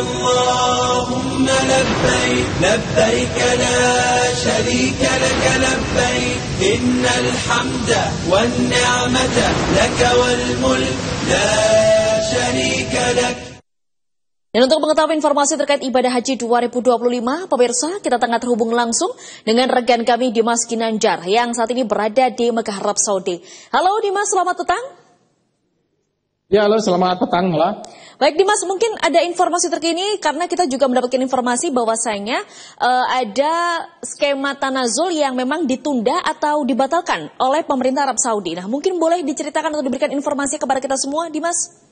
اللهم لبيك لبيك لا شريك لك لبيك إن الحمد والنعمة لك والملك لا شريك لك. Dan untuk mengetahui informasi terkait ibadah haji 2025, pemirsa, kita tengah terhubung langsung dengan rekan kami Dimas Ginanjar yang saat ini berada di Mekah, Arab Saudi. Halo Dimas, selamat petang. Ya, halo, selamat petang, Mala. Baik Dimas, mungkin ada informasi terkini karena kita juga mendapatkan informasi bahwasanya ada skema tanazul yang memang ditunda atau dibatalkan oleh pemerintah Arab Saudi. Nah, mungkin boleh diceritakan atau diberikan informasi kepada kita semua, Dimas?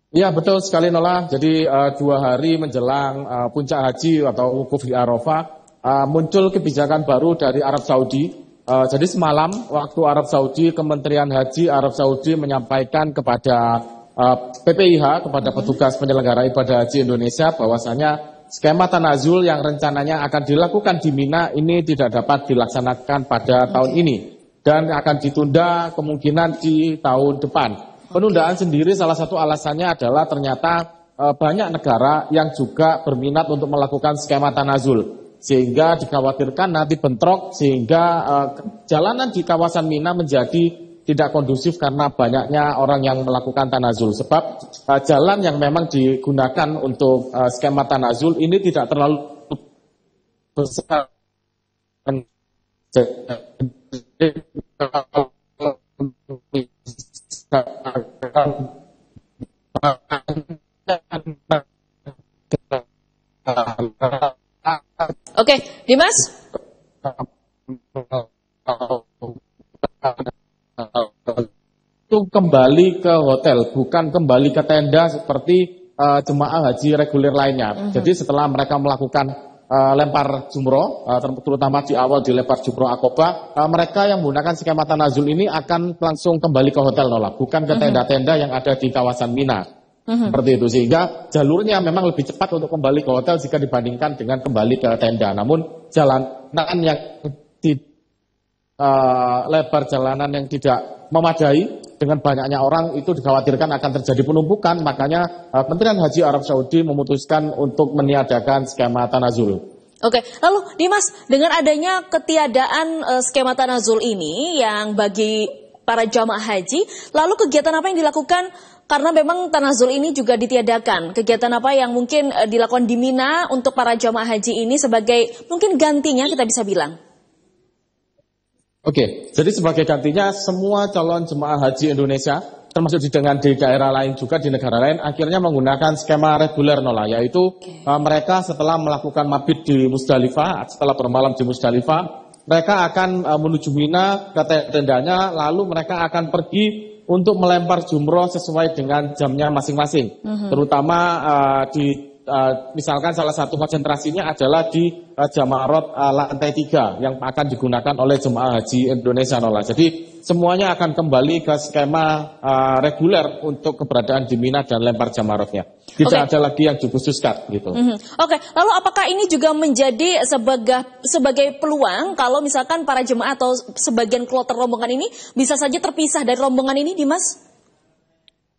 Ya, betul sekali, Nola. Jadi 2 hari menjelang puncak haji atau wukuf di Arafah, muncul kebijakan baru dari Arab Saudi. Jadi semalam waktu Arab Saudi, Kementerian Haji Arab Saudi menyampaikan kepada PPIH, kepada petugas penyelenggara ibadah haji Indonesia, bahwasanya skema tanazul yang rencananya akan dilakukan di Mina ini tidak dapat dilaksanakan pada tahun ini dan akan ditunda kemungkinan di tahun depan. Penundaan sendiri salah satu alasannya adalah ternyata banyak negara yang juga berminat untuk melakukan skema tanazul. Sehingga dikhawatirkan nanti bentrok sehingga jalanan di kawasan Mina menjadi tidak kondusif karena banyaknya orang yang melakukan tanazul. Sebab jalan yang memang digunakan untuk skema tanazul ini tidak terlalu besar. Oke, Dimas. Itu kembali ke hotel, bukan kembali ke tenda seperti jemaah haji reguler lainnya. Jadi setelah mereka melakukan lempar jumroh, terutama di awal dilempar jumroh Aqobah, mereka yang menggunakan skema tanazul ini akan langsung kembali ke hotel, Nola, bukan ke tenda-tenda yang ada di kawasan Mina. Seperti itu, sehingga jalurnya memang lebih cepat untuk kembali ke hotel jika dibandingkan dengan kembali ke tenda. Namun jalanan yang lebar jalanan yang tidak memadai dengan banyaknya orang itu dikhawatirkan akan terjadi penumpukan, makanya Kementerian Haji Arab Saudi memutuskan untuk meniadakan skema tanazul. Oke, lalu Dimas, dengan adanya ketiadaan skema tanazul ini yang bagi para jamaah haji, lalu kegiatan apa yang dilakukan karena memang tanazul ini juga ditiadakan? Kegiatan apa yang mungkin dilakukan di Mina untuk para jamaah haji ini sebagai mungkin gantinya kita bisa bilang? Oke, jadi sebagai gantinya semua calon jemaah haji Indonesia, termasuk di daerah lain juga, di negara lain, akhirnya menggunakan skema reguler, Nola, yaitu mereka setelah melakukan mabit di Musdalifah, setelah bermalam di Musdalifah, mereka akan menuju Mina ke tendanya, lalu mereka akan pergi untuk melempar jumroh sesuai dengan jamnya masing-masing, terutama misalkan salah satu konsentrasinya adalah di Jamarot lantai 3 yang akan digunakan oleh jemaah haji Indonesia, Nola. Jadi semuanya akan kembali ke skema reguler untuk keberadaan di Mina dan lempar jamarotnya. Tidak ada lagi yang dikhususkan gitu. Oke, lalu apakah ini juga menjadi sebagai peluang kalau misalkan para jemaah atau sebagian kloter rombongan ini bisa saja terpisah dari rombongan ini, Dimas?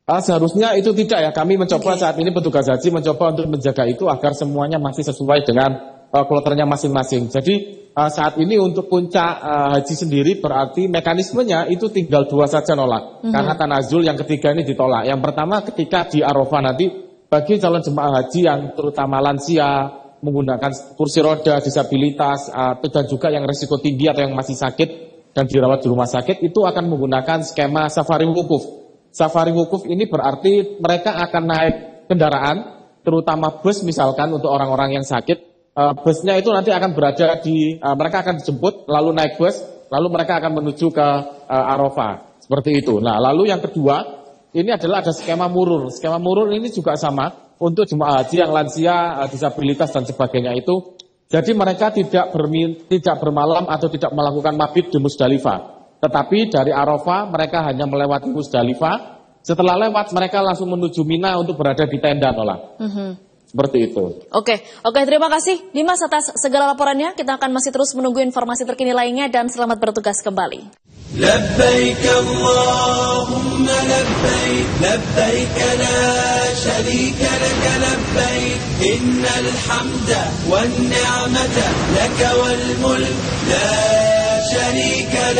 Seharusnya itu tidak ya. Kami mencoba saat ini, petugas haji mencoba untuk menjaga itu agar semuanya masih sesuai dengan kloternya masing-masing. Jadi saat ini untuk puncak haji sendiri berarti mekanismenya itu tinggal 2 saja, Nola. Karena tanazul yang ketiga ini ditolak. Yang pertama ketika di Arafah nanti bagi calon jemaah haji yang terutama lansia, menggunakan kursi roda, disabilitas, dan juga yang risiko tinggi atau yang masih sakit dan dirawat di rumah sakit, itu akan menggunakan skema safari wukuf. Safari wukuf ini berarti mereka akan naik kendaraan, terutama bus misalkan untuk orang-orang yang sakit. Busnya itu nanti akan berada mereka akan dijemput, lalu naik bus, lalu mereka akan menuju ke Arafah. Seperti itu. Nah, lalu yang kedua, ini adalah ada skema murur. Skema murur ini juga sama untuk jemaah haji yang lansia, disabilitas dan sebagainya itu. Jadi mereka tidak bermalam atau tidak melakukan mabit di Musdalifah. Tetapi dari Arafah mereka hanya melewati Musdalifah. Setelah lewat mereka langsung menuju Mina untuk berada di tenda, Nola. Seperti itu. Oke, terima kasih Dimas atas segala laporannya. Kita akan masih terus menunggu informasi terkini lainnya dan selamat bertugas kembali. لبيك اللهم لبيك لبيك لا شريك لك لبيك إن الحمد والنعمة لك والملك لا شريك لك